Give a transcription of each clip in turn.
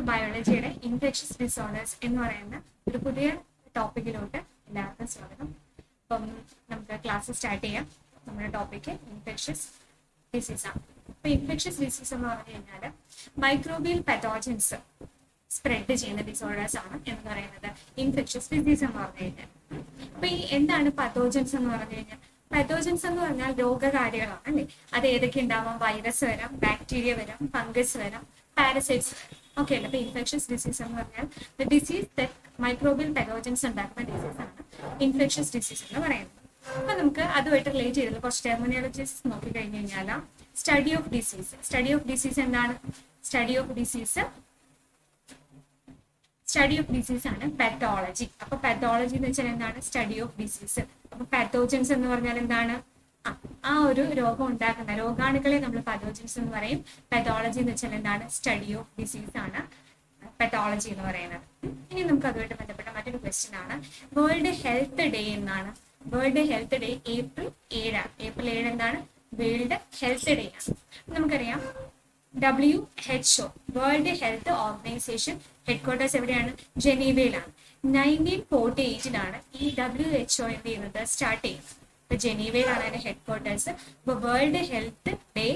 ബയോളജിയുടെ infectious disorders എന്ന് പറയുന്ന ഒരു പുതിയ ടോപ്പിക്കിലോട്ട് എല്ലാവർക്കും സ്വാഗതം. അപ്പം നമുക്ക് ക്ലാസ് സ്റ്റാർട്ട് ചെയ്യാം. നമ്മുടെ ടോപ്പിക്ക് ഇൻഫെക്ഷസ് ഡിസീസ് ആണ്. അപ്പൊ ഇൻഫെക്ഷസ് ഡിസീസ് എന്ന് പറഞ്ഞു കഴിഞ്ഞാൽ മൈക്രോബിയൽ പത്തോജൻസ് സ്പ്രെഡ് ചെയ്യുന്ന ഡിസോർഡേഴ്സ് ആണ് എന്ന് പറയുന്നത് ഇൻഫെക്ഷസ് ഡിസീസ് എന്ന് പറഞ്ഞു കഴിഞ്ഞാൽ. അപ്പൊ ഈ എന്താണ് പത്തോജൻസ് എന്ന് പറഞ്ഞു കഴിഞ്ഞാൽ? പത്തോജൻസ് എന്ന് പറഞ്ഞാൽ രോഗകാരികളാണ് അല്ലേ. അത് ഏതൊക്കെ ഉണ്ടാവാം? വൈറസ് വരാം, ബാക്ടീരിയ വരാം, ഫംഗസ് വരാം, പാരസൈറ്റ്സ് ഓക്കെ അല്ലേ. അപ്പൊ ഇൻഫെക്ഷസ് ഡിസീസ് എന്ന് പറഞ്ഞാൽ ദ ഡിസീസ് ദാറ്റ് മൈക്രോബിയൽ പത്തോജൻസ് ഉണ്ടാക്കുന്ന ഡിസീസ് ആണ് ഇൻഫെക്ഷസ് ഡിസീസ് എന്ന് പറയുന്നത്. അപ്പൊ നമുക്ക് അതുമായിട്ട് റിലേറ്റ് ചെയ്തത് കുറച്ച് ടെർമിനോളജീസ് നോക്കി കഴിഞ്ഞു കഴിഞ്ഞാൽ സ്റ്റഡി ഓഫ് ഡിസീസ് എന്താണ്? സ്റ്റഡി ഓഫ് ഡിസീസ് ആണ് പാത്തോളജി. അപ്പൊ പാത്തോളജി എന്ന് വെച്ചാൽ എന്താണ്? Study of disease. അപ്പൊ പാത്തോജൻസ് എന്ന് പറഞ്ഞാൽ എന്താണ്? ആ ഒരു രോഗം ഉണ്ടാക്കുന്ന രോഗാണുക്കളെ നമ്മൾ പാത്തോജൻസ് എന്ന് പറയും. പാത്തോളജി എന്ന് വെച്ചാൽ എന്താണ്? സ്റ്റഡി ഓഫ് ഡിസീസ് ആണ് പാത്തോളജി എന്ന് പറയുന്നത്. ഇനി നമുക്ക് അതുമായിട്ട് ബന്ധപ്പെട്ട മറ്റൊരു ക്വസ്റ്റ്യൻ ആണ് വേൾഡ് ഹെൽത്ത് ഡേ എന്നാണ്. World health day April 7 April 7 എന്താണ്? വേൾഡ് ഹെൽത്ത് ഡേ ആണ്. നമുക്കറിയാം WHO world health organisation headquarters എവിടെയാണ്? ജനീവയിലാണ്. 1948 ഈ WHO എന്ത് ചെയ്യുന്നത്? സ്റ്റാർട്ട് ചെയ്യുന്നത്. ഇപ്പൊ ജനീവയിലാണ് അതിന്റെ ഹെഡ്ക്വാർട്ടേഴ്സ്. ഇപ്പൊ world health day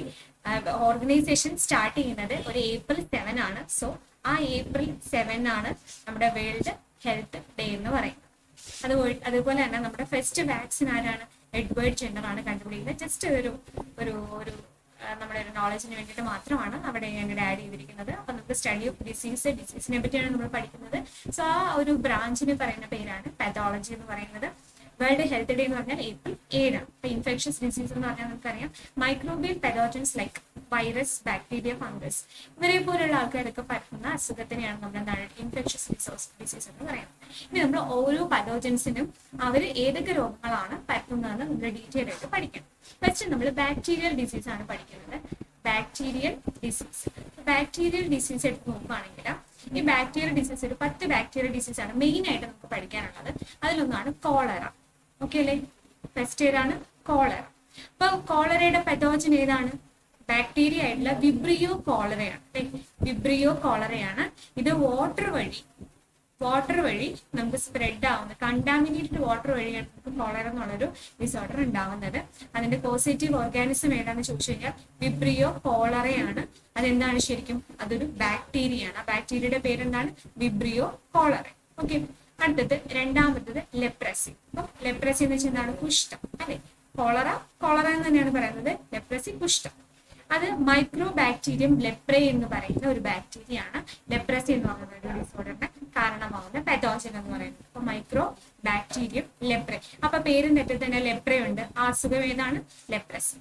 organisation start ചെയ്യുന്നത് ഒരു ഏപ്രിൽ 7 ആണ്. സോ ആ ഏപ്രിൽ 7 ആണ് നമ്മുടെ വേൾഡ് ഹെൽത്ത് ഡേ എന്ന് പറയുന്നത്. അതുപോലെ തന്നെ നമ്മുടെ ഫസ്റ്റ് വാക്സിൻ ആരാണ്? എഡ്വേർഡ് ജെന്നർ ആണ് കണ്ടുപിടിക്കുന്നത്. ജസ്റ്റ് ഒരു നമ്മുടെ ഒരു നോളജിന് വേണ്ടിയിട്ട് മാത്രമാണ് അവിടെ ഞങ്ങൾ ആഡ് ചെയ്തിരിക്കുന്നത്. അപ്പൊ നമുക്ക് സ്റ്റഡി ഓഫ് ഡിസീസിനെ പറ്റിയാണ് നമ്മൾ പഠിക്കുന്നത്. സോ ആ ഒരു ബ്രാഞ്ചിന് പറയുന്ന പേരാണ് പാത്തോളജി എന്ന് പറയുന്നത്. വേൾഡ് ഹെൽത്ത് ഡേ എന്ന് പറഞ്ഞാൽ ഏപ്രിൽ 7 ആണ്. അപ്പൊ ഇൻഫെക്ഷസ് ഡിസീസ് എന്ന് പറഞ്ഞാൽ നമുക്കറിയാം microbial pathogens like virus, bacteria, fungus ഇവരെ പോലുള്ള ആൾക്കാരൊക്കെ പറ്റുന്ന അസുഖത്തിനെയാണ് നമ്മൾ എന്താണ് ഇൻഫെക്ഷസ് ഡിസീസ് എന്ന് പറയുന്നത്. ഇനി നമ്മൾ ഓരോ പത്തോജൻസിനും അവർ ഏതൊക്കെ രോഗങ്ങളാണ് പറ്റുന്നതെന്ന് നമ്മൾ ഡീറ്റെയിൽ ആയിട്ട് പഠിക്കണം. ഫസ്റ്റ് നമ്മൾ ബാക്ടീരിയൽ ഡിസീസ് ആണ് പഠിക്കുന്നത്. ബാക്ടീരിയൽ ഡിസീസ് എടുത്ത് നോക്കുകയാണെങ്കിൽ ഈ ബാക്ടീരിയൽ ഡിസീസ് ഒരു 10 ബാക്ടീരിയൽ ഡിസീസ് ആണ് മെയിൻ ആയിട്ട് നമുക്ക് പഠിക്കാനുള്ളത്. അതിലൊന്നാണ് കോളറ. ഓക്കെ അല്ലേ? ഫസ്റ്റ് ഏതാണ്? കോളറ. അപ്പൊ കോളറയുടെ പത്തോജൻ ഏതാണ്? ബാക്ടീരിയ ആയിട്ടുള്ള വിബ്രിയോ കോളറയാണ്. ഇത് വാട്ടർ വഴി നമുക്ക് സ്പ്രെഡ് ആവുന്നത്. കണ്ടാമിനേറ്റഡ് വാട്ടർ വഴിയാണ് നമുക്ക് കോളറ എന്നുള്ളൊരു ഡിസോർഡർ ഉണ്ടാവുന്നത്. അതിന്റെ പോസിറ്റീവ് ഓർഗാനിസം ഏതാണെന്ന് ചോദിച്ചു കഴിഞ്ഞാൽ വിബ്രിയോ കോളറയാണ്. അതെന്താണ് ശരിക്കും? അതൊരു ബാക്ടീരിയയാണ്. ആ ബാക്ടീരിയയുടെ പേരെന്താണ്? Vibrio cholera. ഓക്കെ. അടുത്തത് രണ്ടാമത്തത് ലെപ്രസി. അപ്പൊ ലെപ്രസി എന്ന് വെച്ചാൽ എന്താണ്? കുഷ്ഠം അല്ലെ. കോളറ എന്ന് തന്നെയാണ് പറയുന്നത്. ലെപ്രസി കുഷ്ഠം. അത് മൈക്രോ ബാക്ടീരിയം ലെപ്രെ എന്ന് പറയുന്ന ഒരു ബാക്ടീരിയ ആണ് ലെപ്രസി എന്ന് പറയുന്ന ഒരു ഡിസോർഡറിന് കാരണമാവുന്ന പത്തോജൻ എന്ന് പറയുന്നത്. അപ്പൊ മൈക്രോ ബാക്ടീരിയം ലെപ്രെ. അപ്പൊ പേരിന്റെ അറ്റത്ത് തന്നെ ലെപ്രെ ഉണ്ട്. ആ അസുഖം ഏതാണ്? ലെപ്രസി.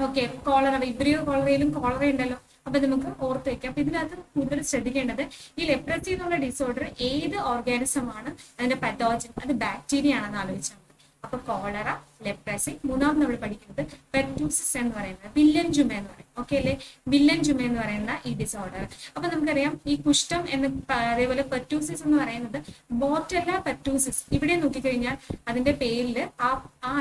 ഓക്കെ. കോളറ, വിബ്രിയോ കോളറയിലും കോളറ ഉണ്ടല്ലോ. അപ്പൊ നമുക്ക് ഓർത്ത് വെക്കാം. അപ്പൊ ഇതിനകത്ത് കൂടുതൽ ശ്രദ്ധിക്കേണ്ടത് ഈ ലെപ്രസി എന്നുള്ള ഡിസോർഡർ ഏത് ഓർഗാനിസം ആണ് അതിന്റെ പത്തോജൻ? അത് ബാക്ടീരിയ ആണെന്ന് ആലോചിച്ചാൽ. അപ്പൊ കോളറ, ലെപ്രസി. മൂന്നാമത് നമ്മൾ പഠിക്കുന്നത് പെർറ്റൂസിസ് എന്ന് പറയുന്നത് വില്ലൻ ചുമ എന്ന് പറയും. ഓക്കെ അല്ലേ? വില്ലൻ ചുമ എന്ന് പറയുന്ന ഈ ഡിസോർഡർ. അപ്പൊ നമുക്കറിയാം ഈ കുഷ്ഠം എന്ന് അതേപോലെ പെർറ്റൂസിസ് എന്ന് പറയുന്നത് ബോറ്റല്ല പെർറ്റൂസിസ്. ഇവിടെ നോക്കിക്കഴിഞ്ഞാൽ അതിന്റെ പേരില് ആ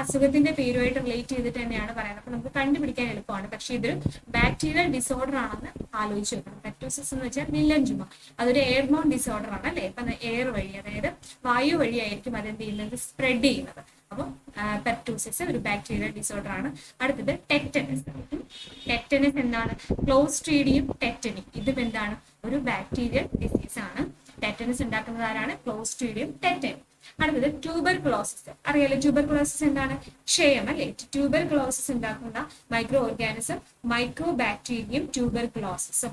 അസുഖത്തിന്റെ പേരുമായിട്ട് റിലേറ്റ് ചെയ്തിട്ട് തന്നെയാണ് പറയുന്നത്. അപ്പൊ നമുക്ക് കണ്ടുപിടിക്കാൻ എളുപ്പമാണ്. പക്ഷെ ഇതൊരു ബാക്ടീരിയൽ ഡിസോർഡർ ആണെന്ന് ആലോചിച്ച് വെക്കണം. പെർറ്റൂസിസ് എന്ന് വെച്ചാൽ വില്ലൻ ചുമ. അതൊരു എയർബോൺ ഡിസോർഡർ ആണ് അല്ലെ. അപ്പൊ എയർ വഴി, അതായത് വായു വഴിയായിരിക്കും അതെന്ത് ചെയ്യുന്നത്? സ്പ്രെഡ് ചെയ്യുന്നത്. അപ്പം പെർറ്റൂസിസ് ഒരു ബാക്ടീരിയൽ ഡിസോർഡർ ആണ്. അടുത്തത് ടെറ്റനസ് എന്താണ്? Clostridium tetani. ഇതും എന്താണ്? ഒരു ബാക്ടീരിയൽ ഡിസീസ് ആണ്. ടെറ്റനസ് ഉണ്ടാക്കുന്നത് ആരാണ്? Clostridium tetani. അടുത്തത് ട്യൂബർകുലോസിസ്. അറിയാലോ ട്യൂബർകുലോസിസ് എന്താണ്? ക്ഷയം അല്ലെ. ട്യൂബർകുലോസിസ് ഉണ്ടാക്കുന്ന microorganism mycobacterium tuberculosis.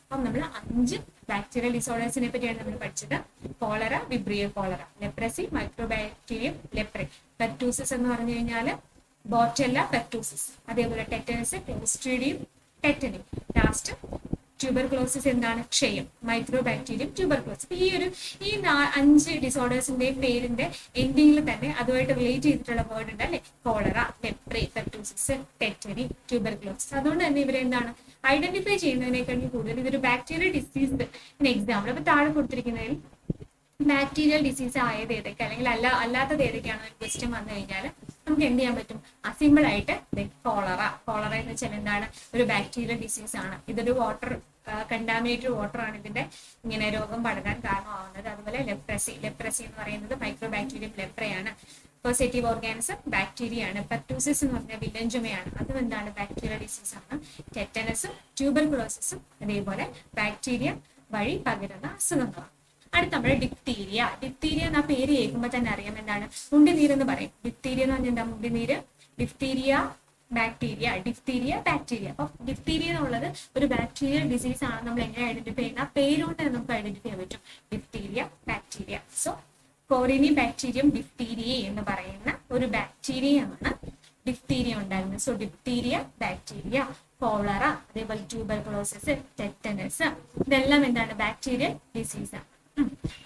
അപ്പം നമ്മൾ 5 ബാക്ടീരിയൽ ഡിസോർഡേഴ്സിനെ പറ്റിയാണ് നമ്മൾ പഠിച്ചത്. Cholera, vibrio cholera, leprosy, mycobacterium leprae, pertussis എന്ന് പറഞ്ഞു കഴിഞ്ഞാല് ബോറ്റല്ല പെർറ്റൂസിസ്, അതേപോലെ tetanus, clostridium tetani. Last tuberculosis എന്താണ്? ക്ഷയം, മൈക്രോ ബാക്ടീരിയം ട്യൂബർകുലോസിസ്. ഈ 5 ഡിസോർഡേഴ്സിന്റെയും പേരിന്റെ എൻഡിങ്ങിൽ തന്നെ അതുമായിട്ട് റിലേറ്റ് ചെയ്തിട്ടുള്ള വേർഡ് ഉണ്ട് അല്ലെ. Cholera, leprae, pertussis, tetani, tuberculosis. അതുകൊണ്ട് തന്നെ ഇവരെന്താണ് ഐഡന്റിഫൈ ചെയ്യുന്നതിനേക്കാൾ കൂടുതൽ ഇതൊരു ബാക്ടീരിയൽ ഡിസീസ് എക്സാമ്പിൾ. അപ്പൊ താഴെ കൊടുത്തിരിക്കുന്നതിൽ ബാക്ടീരിയൽ ഡിസീസ് ആയത് ഏതൊക്കെ അല്ലെങ്കിൽ അല്ലാത്തത് ഏതൊക്കെയാണെന്ന് ക്വസ്റ്റ്യൻ വന്നു കഴിഞ്ഞാൽ നമുക്ക് എന്ത് ചെയ്യാൻ പറ്റും? സിമ്പിൾ ആയിട്ട് കോളറ എന്ന് വെച്ചാൽ എന്താണ്? ഒരു ബാക്ടീരിയൽ ഡിസീസ് ആണ്. ഇതൊരു വാട്ടർ കണ്ടാമിനേറ്റഡ് വാട്ടർ ആണ് ഇതിന്റെ ഇങ്ങനെ രോഗം പടരാൻ കാരണമാവുന്നത്. അതുപോലെ ലെപ്രസി എന്ന് പറയുന്നത് മൈക്രോബാക്ടീരിയം ലെപ്രയാണ്. പോസിറ്റീവ് ഓർഗാനിസം ബാക്ടീരിയ ആണ്. പെർട്ടൂസിസ് എന്ന് പറഞ്ഞാൽ വില്ലൻ ചുമയാണ്, അതും എന്താണ് ബാക്ടീരിയൽ ഡിസീസ് ആണ്. ടെറ്റനസും ട്യൂബർകുലോസിസും അതേപോലെ ബാക്ടീരിയ വഴി പകരുന്ന അസുഖങ്ങളാണ്. അടുത്ത നമ്മുടെ ഡിപ്തീരിയ എന്ന പേര് കേൾക്കുമ്പോൾ തന്നെ അറിയാം എന്താണ്, മുണ്ടിനീര് എന്ന് പറയും. ഡിപ്തീരിയ എന്ന് പറഞ്ഞാൽ എന്താ, മുണ്ടിനീര്. Diphtheria bacteria. അപ്പൊ ഡിപ്തീരിയ എന്നുള്ളത് ഒരു ബാക്ടീരിയൽ ഡിസീസ് ആണ്. നമ്മൾ എങ്ങനെ ഐഡന്റിഫൈ ചെയ്യുന്ന പേരുകൊണ്ട് നമുക്ക് ഐഡന്റിഫൈ ചെയ്യാൻ പറ്റും, diphtheria bacteria. So corynebacterium diphtheria എന്ന് പറയുന്ന ഒരു ബാക്ടീരിയയാണ് ഡിപ്തീരിയ ഉണ്ടാകുന്നത്. സോ ഡിപ്തീരിയ ബാക്ടീരിയ, കോളറ, അതേപോലെ ട്യൂബർകുലോസിസ്, ടെറ്റനസ്, ഇതെല്ലാം എന്താണ് ബാക്ടീരിയൽ ഡിസീസ് ആണ്.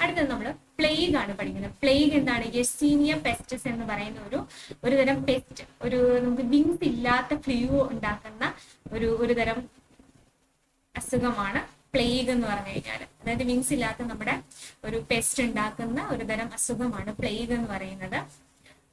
അടുത്തത് നമ്മൾ പ്ലേഗ് ആണ് പഠിക്കുന്നത്. പ്ലേഗ് എന്താണ്, യെർസീനിയ പെസ്റ്റിസ് എന്ന് പറയുന്ന ഒരു തരം പെസ്റ്റ്, നമുക്ക് വിങ്സ് ഇല്ലാത്ത ഫ്ലൂ ഉണ്ടാക്കുന്ന ഒരു തരം അസുഖമാണ് പ്ലേഗ് എന്ന് പറഞ്ഞു കഴിഞ്ഞാൽ. അതായത് വിങ്സ് ഇല്ലാത്ത നമ്മുടെ ഒരു പെസ്റ്റ് ഉണ്ടാക്കുന്ന ഒരു തരം അസുഖമാണ് പ്ലേഗ് എന്ന് പറയുന്നത്.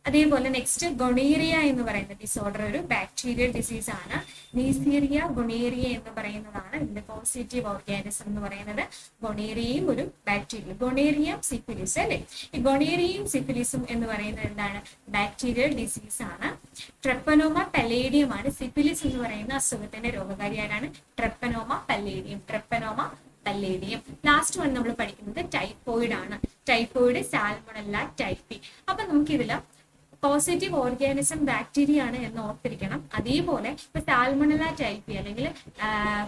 അതേപോലെ നെക്സ്റ്റ് ഗൊണീറിയ എന്ന് പറയുന്ന ഡിസോർഡർ ഒരു ബാക്ടീരിയൽ ഡിസീസ് ആണ്. നീസീറിയ ഗൊണീറിയ എന്ന് പറയുന്നതാണ് ഇതിന്റെ പോസിറ്റീവ് ഓർഗാനിസം എന്ന് പറയുന്നത്. ഗൊണീറിയയും ഒരു ബാക്ടീരിയ, ഗൊണീറിയം സിഫിലിസ് അല്ലെ. ഈ ഗൊണീറിയയും സിഫിലിസും എന്ന് പറയുന്നത് എന്താണ്, ബാക്ടീരിയൽ ഡിസീസ് ആണ്. ട്രെപ്പനോമ പല്ലേഡിയം ആണ് സിഫിലിസ് എന്ന് പറയുന്ന അസുഖത്തിന്റെ രോഗകാരിയാരാണ്, ട്രെപ്പനോമ പല്ലേഡിയം. ലാസ്റ്റ് വൺ നമ്മൾ പഠിക്കുന്നത് ടൈഫോയിഡ് ആണ്. Typhoid, സാൽമണല്ല typhi. അപ്പൊ നമുക്കിതിൽ പോസിറ്റീവ് ഓർഗാനിസം ബാക്ടീരിയ ആണ് എന്ന് ഓർത്തിരിക്കണം. അതേപോലെ ഇപ്പൊ സാൽമണല്ല ടൈഫി അല്ലെങ്കിൽ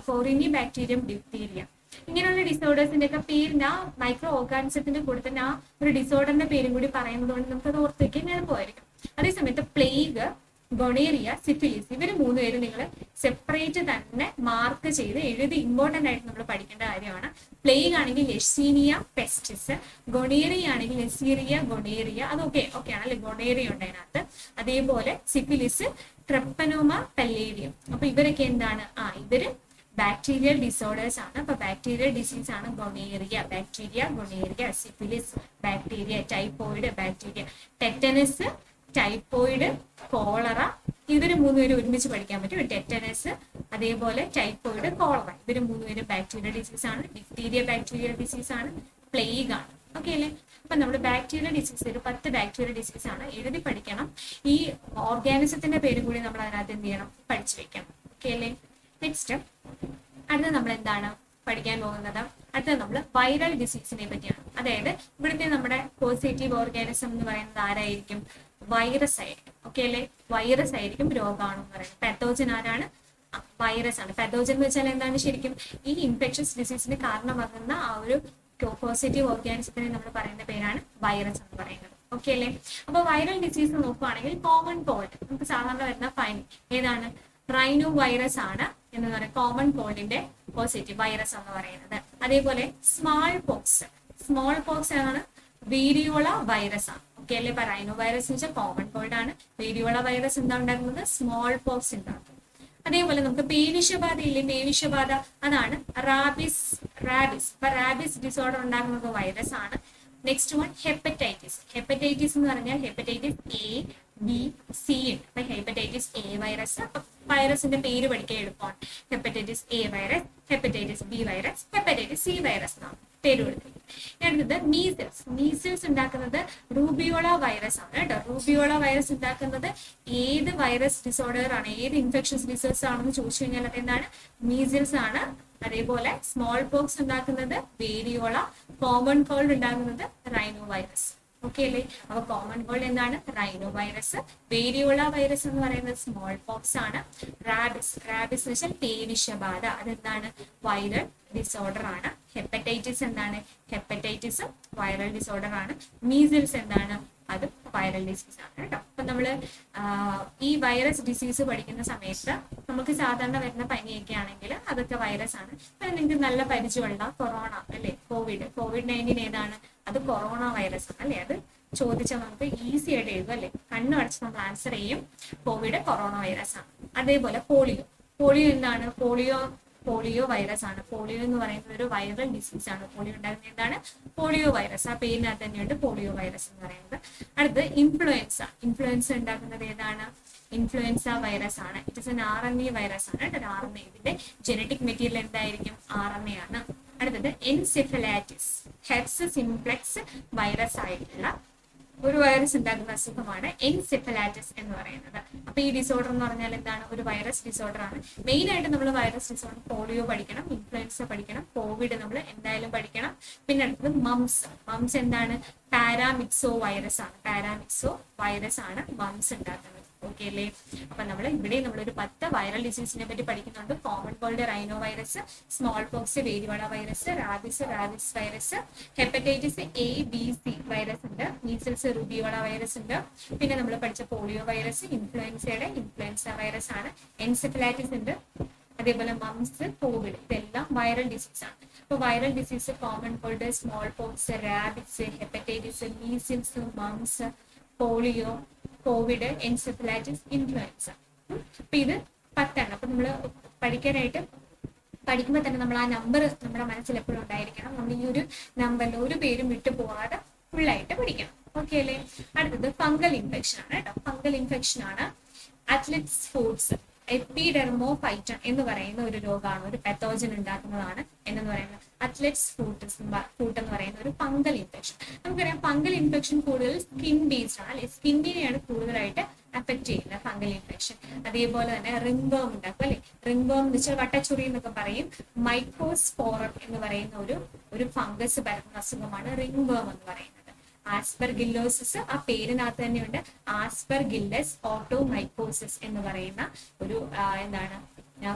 കോറിനി ബാക്ടീരിയം ഡിപ്തീരിയ ഇങ്ങനെയുള്ള ഡിസോർഡേഴ്സിന്റെ ഒക്കെ പേരിന് ആ മൈക്രോ ഓർഗാനിസത്തിന്റെ കൂടെ തന്നെ ആ ഒരു ഡിസോർഡറിന്റെ പേരും കൂടി പറയുന്നത് കൊണ്ട് നമുക്കത് ഓർത്ത് വെക്കാൻ എളുപ്പമായിരിക്കും. അതേസമയത്ത് പ്ലേഗ്, ഗൊണേറിയ, സിഫിലിസ് ഇവര് മൂന്നുപേരും നിങ്ങൾ സെപ്പറേറ്റ് തന്നെ മാർക്ക് ചെയ്ത് എഴുതി ഇമ്പോർട്ടന്റ് ആയിട്ട് നമ്മൾ പഠിക്കേണ്ട കാര്യമാണ്. പ്ലേഗ് ആണെങ്കിൽ യെർസീനിയ പെസ്റ്റിസ്, ഗൊണേറിയ ആണെങ്കിൽ നെസീറിയ ഗൊണേറിയ, അതൊക്കെ ആണല്ലേ, ഗൊണേറിയ ഉണ്ട് അതിനകത്ത്. അതേപോലെ സിഫിലിസ്, ട്രെപ്പനോമ പല്ലേഡിയം. അപ്പൊ ഇവരൊക്കെ എന്താണ്, ഇവര് ബാക്ടീരിയൽ ഡിസോർഡേഴ്സ് ആണ്. അപ്പൊ ബാക്ടീരിയൽ ഡിസീസ് ആണ് bacteria gonorrhoea, syphilis bacteria, typhoid bacteria, tetanus, typhoid, cholera ഇവര് മൂന്നുപേരും ഒരുമിച്ച് പഠിക്കാൻ പറ്റും. ടെറ്റനസ്, അതേപോലെ ടൈഫോയിഡ്, കോളറ ഇവര് മൂന്നുപേരും ബാക്ടീരിയൽ ഡിസീസ് ആണ്. ഡിഫ്തീരിയ ബാക്ടീരിയൽ ഡിസീസ് ആണ്. പ്ലേഗ് ആണ്. ഓക്കെ അല്ലേ. അപ്പൊ നമ്മുടെ ബാക്ടീരിയൽ ഡിസീസ് ഒരു 10 ബാക്ടീരിയൽ ഡിസീസ് ആണ്, എഴുതി പഠിക്കണം. ഈ ഓർഗാനിസത്തിന്റെ പേരും കൂടി നമ്മൾ അതിനകത്ത് എന്ത് ചെയ്യണം, പഠിച്ചു വെക്കണം. ഓക്കെ അല്ലേ. നെക്സ്റ്റ് അടുത്ത നമ്മൾ എന്താണ് പഠിക്കാൻ പോകുന്നത്, അടുത്തത് നമ്മൾ വൈറൽ ഡിസീസിനെ പറ്റിയാണ്. അതായത് ഇവിടുത്തെ നമ്മുടെ പോസിറ്റീവ് ഓർഗാനിസം എന്ന് പറയുന്നത് ആരായിരിക്കും, വൈറസ് ആയിരിക്കും. ഓക്കെ അല്ലേ. വൈറസ് ആയിരിക്കും രോഗാണെന്ന് പറയുന്നത്. പാത്തോജൻ ആരാണ്, വൈറസ് ആണ്. പാത്തോജൻ എന്ന് വെച്ചാൽ എന്താണ്, ശരിക്കും ഈ ഇൻഫെക്ഷസ് ഡിസീസിന് കാരണമാകുന്ന ആ ഒരു പോസിറ്റീവ് ഓർഗാനിസത്തിനെ നമ്മൾ പറയുന്ന പേരാണ് വൈറസ് എന്ന് പറയുന്നത്. ഓക്കെ അല്ലേ. അപ്പൊ വൈറൽ ഡിസീസ് നോക്കുകയാണെങ്കിൽ കോമൺ കോൾഡ് നമുക്ക് സാധാരണ വരുന്ന ഫൈൻ ഏതാണ്, റൈനോ വൈറസ് ആണ് എന്ന് പറയുന്നത് കോമൺ കോൾഡിന്റെ പോസിറ്റീവ് വൈറസ് എന്ന് പറയുന്നത്. അതേപോലെ സ്മാൾ പോക്സ് ആണ് വീരിയോള വൈറസ് ആണ്. ഓക്കെ അല്ലെ. ഇപ്പൊ റൈനോ വൈറസ് എന്ന് വെച്ചാൽ കോമൺ കോൾഡ് ആണ്. വീരിയോള വൈറസ് എന്താ ഉണ്ടാക്കുന്നത്, സ്മാൾ പോക്സ് ഉണ്ടാകുന്നത്. അതേപോലെ നമുക്ക് പേവിഷബാധ ഇല്ലേ, പേവിഷബാധ അതാണ് റാബിസ്. അപ്പൊ റാബിസ് ഡിസോർഡർ ഉണ്ടാക്കുന്നത് വൈറസ് ആണ്. നെക്സ്റ്റ് വൺ ഹെപ്പറ്റൈറ്റിസ് എന്ന് പറഞ്ഞാൽ ഹെപ്പറ്റൈറ്റിസ് എ, ബി, സി ഉണ്ട്. അപ്പൊ ഹെപ്പറ്റൈറ്റിസ് എ വൈറസ്, അപ്പൊ വൈറസിന്റെ പേര് പഠിക്കാൻ എളുപ്പമാണ്. Hepatitis A virus, hepatitis B virus, hepatitis C virus എന്നാണ് പേര് കൊടുത്തിരിക്കുന്നത്. അടുത്തത് മീസിൽസ് ഉണ്ടാക്കുന്നത് റൂബിയോള വൈറസ് ആണ് കേട്ടോ. റൂബിയോള വൈറസ് ഉണ്ടാക്കുന്നത് ഏത് വൈറസ് ഡിസോർഡർ ആണ്, ഏത് ഇൻഫെക്ഷൻസ് ഡിസീസ് ആണെന്ന് ചോദിച്ചു കഴിഞ്ഞാൽ അത് എന്താണ്, മീസിൽസ് ആണ്. അതേപോലെ സ്മോൾ പോക്സ് ഉണ്ടാക്കുന്നത് വേരിയോള, കോമൺ കോൾഡ് ഉണ്ടാക്കുന്നത് റൈനോ വൈറസ്. ഓക്കെ അല്ലേ. അപ്പൊ കോമൺ കോൾഡ് എന്താണ്, റൈനോ വൈറസ്. വേരിയോള വൈറസ് എന്ന് പറയുന്നത് സ്മോൾ പോക്സ് ആണ്. റാബിസ് എന്ന് വെച്ചാൽ പേവിഷബാധ, അതെന്താണ്, വൈറൽ ഡിസോർഡർ ആണ്. ഹെപ്പറ്റൈറ്റിസ് എന്താണ്, ഹെപ്പറ്റൈറ്റിസ് വൈറൽ ഡിസോർഡർ ആണ്. മീസിൽസ് എന്താണ്, അത് വൈറൽ ഡിസീസ് ആണ് കേട്ടോ. അപ്പൊ നമ്മള് ഈ വൈറസ് ഡിസീസ് പഠിക്കുന്ന സമയത്ത് നമുക്ക് സാധാരണ വരുന്ന പനിയൊക്കെ ആണെങ്കിൽ അതൊക്കെ വൈറസ് ആണ്. അത് നിങ്ങൾക്ക് നല്ല പരിചയമുള്ള കൊറോണ അല്ലെ, കോവിഡ്-19 ഏതാണ്, അത് കൊറോണ വൈറസ് ആണ് അല്ലെ. അത് ചോദിച്ചാൽ നമുക്ക് ഈസി ആയിട്ട് എഴുതും അല്ലെ, കണ്ണു അടച്ച് നമ്മൾ ആൻസർ ചെയ്യും. കോവിഡ് കൊറോണ വൈറസ് ആണ്. അതേപോലെ പോളിയോ എന്താണ്, പോളിയോ പോളിയോ വൈറസ് ആണ്. പോളിയോ എന്ന് പറയുന്നത് ഒരു വൈറൽ ഡിസീസ് ആണ്. പോളിയോ ഉണ്ടാകുന്നത് എന്താണ്? Polio virus. ആ പേരിനകത്ത് തന്നെയുണ്ട് പോളിയോ വൈറസ് എന്ന് പറയുന്നത്. അടുത്ത് ഇൻഫ്ലുവൻസ. ഇൻഫ്ലുവൻസ ഉണ്ടാക്കുന്നത് ഏതാണ്? ഇൻഫ്ലുവൻസ വൈറസ് ആണ്. It is an RNA virus ആണ്. RNA ഇതിന്റെ ജനറ്റിക് മെറ്റീരിയൽ എന്തായിരിക്കും? RNA ആണ്. അടുത്തത് എൻസെഫലൈറ്റിസ്. ഹെർട്സ് സിംപ്ലെക്സ് വൈറസ് ആയിട്ടുള്ള ഒരു വൈറസ് ഉണ്ടാക്കുന്ന അസുഖമാണ് എൻസെഫലൈറ്റിസ് എന്ന് പറയുന്നത്. അപ്പൊ ഈ ഡിസോർഡർ എന്ന് പറഞ്ഞാൽ എന്താണ്? ഒരു വൈറസ് ഡിസോർഡർ ആണ്. മെയിൻ ആയിട്ട് നമ്മൾ വൈറസ് ഡിസോർഡർ പോളിയോ പഠിക്കണം, ഇൻഫ്ലുവൻസ പഠിക്കണം, കോവിഡ് നമ്മൾ എന്തായാലും പഠിക്കണം. പിന്നെ അടുത്തത് മംസ്. മംസ് എന്താണ്? പാരാമിക്സോ വൈറസ് ആണ്. പാരാമിക്സോ വൈറസ് ആണ് മംസ് ഉണ്ടാക്കുന്നത്. ഓക്കെ അല്ലേ? അപ്പൊ നമ്മൾ ഇവിടെ നമ്മളൊരു 10 വൈറൽ ഡിസീസിനെ പറ്റി പഠിക്കുന്നുണ്ട്. Common cold rhino virus, smallpox വേരിവള virus, rabies virus, hepatitis A B C virus ഉണ്ട്, മീസൽസ് റുബിയോള വൈറസ് ഉണ്ട്, പിന്നെ നമ്മൾ പഠിച്ച പോളിയോ വൈറസ്, ഇൻഫ്ലുവൻസയുടെ ഇൻഫ്ലുവൻസ വൈറസ് ആണ്, എൻസെഫലൈറ്റിസ് ഉണ്ട്, അതേപോലെ മംസ്, കോവിഡ്, ഇതെല്ലാം വൈറൽ ഡിസീസ് ആണ്. അപ്പൊ viral disease common cold, smallpox, rabies, hepatitis, measles, mumps, polio, covid, encephalitis, influenza. അപ്പൊ ഇത് 10 അപ്പൊ നമ്മൾ പഠിക്കാനായിട്ട് പഠിക്കുമ്പോൾ തന്നെ നമ്മൾ ആ നമ്പർ നമ്മുടെ മനസ്സിൽ എപ്പോഴും ഉണ്ടായിരിക്കണം. നമ്മൾ ഈ ഒരു നമ്പറിൽ ഒരു പേരും വിട്ടു പോകാതെ ഫുള്ളായിട്ട് പഠിക്കണം. ഓക്കെ അല്ലേ? അടുത്തത് ഫംഗൽ ഇൻഫെക്ഷൻ ആണ് കേട്ടോ. ഫംഗൽ ഇൻഫെക്ഷൻ ആണ് അത്ലറ്റ്സ് ഫുഡ്സ് എപ്പിഡെർമോഫൈറ്റൺ എന്ന് പറയുന്ന ഒരു രോഗമാണ്, ഒരു പത്തോജൻ ഉണ്ടാക്കുന്നതാണ് എന്ന് പറയുന്നത്. അത്ലറ്റ്സ് ഫുഡ് എന്ന് പറയുന്ന ഒരു ഫംഗൽ ഇൻഫെക്ഷൻ. നമുക്കറിയാം ഫംഗൽ ഇൻഫെക്ഷൻ കൂടുതൽ സ്കിൻ ബേസ്ഡ് ആണ് അല്ലെ? സ്കിന്നിനെയാണ് കൂടുതലായിട്ട് അഫക്ട് ചെയ്യുന്നത് ഫംഗൽ ഇൻഫെക്ഷൻ. അതേപോലെ തന്നെ റിംഗ്വേം ഉണ്ടാക്കും അല്ലെ? റിംഗ്വേം എന്ന് വെച്ചാൽ വട്ടച്ചുറി എന്നൊക്കെ പറയും. മൈക്രോസ്പോറം എന്ന് പറയുന്ന ഒരു ഫംഗസ് പരത്തുന്ന അസുഖമാണ് റിംഗ്വേം എന്ന് പറയുന്നത്. ആസ്പെർഗില്ലോസിസ് ആ പേരിനകത്ത് തന്നെയുണ്ട്. ആസ്പെർഗില്ലസ് ഓട്ടോമൈക്കോസിസ് എന്ന് പറയുന്ന ഒരു എന്താണ്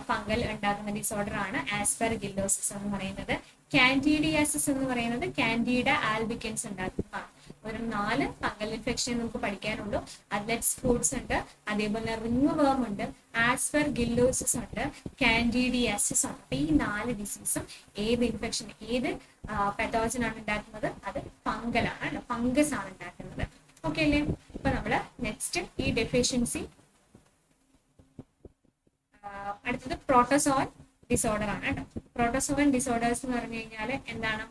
ഫംഗൽ ഉണ്ടാകുന്ന ഡിസോർഡർ ആണ് ആസ്പെർഗില്ലോസിസ് എന്ന് പറയുന്നത്. കാൻഡിഡിയാസിസ് എന്ന് പറയുന്നത് കാൻഡിഡ ആൽബിക്കൻസ് ഉണ്ടാക്കുന്നതാണ്. ഒരു 4 ഫംഗൽ ഇൻഫെക്ഷൻ നമുക്ക് പഠിക്കാനുള്ളൂ. അത്ലറ്റ്സ് ഫുഡ്സ് ഉണ്ട്, അതേപോലെ റിംഗ്വേം ഉണ്ട്, ആസ്പെർഗില്ലോസിസ് ഉണ്ട്, കാൻഡിഡിയാസിസ് ഉണ്ട്. അപ്പൊ ഈ 4 ഡിസീസും ഏത് ഇൻഫെക്ഷൻ, ഏത് പത്തോജൻ ആണ് ഉണ്ടാക്കുന്നത്? അത് ഫംഗലാണ്, ഫംഗസ് ആണ് ഉണ്ടാക്കുന്നത്. ഓക്കെ അല്ലേ? അപ്പൊ നമ്മള് നെക്സ്റ്റ് ഈ ഡെഫിഷ്യൻസി, അടുത്തത് പ്രോട്ടോസോവൻ ഡിസോർഡർ ആണ് കേട്ടോ. പ്രോട്ടോസോവൻ ഡിസോർഡേഴ്സ് എന്ന് പറഞ്ഞു കഴിഞ്ഞാൽ എന്താണ്?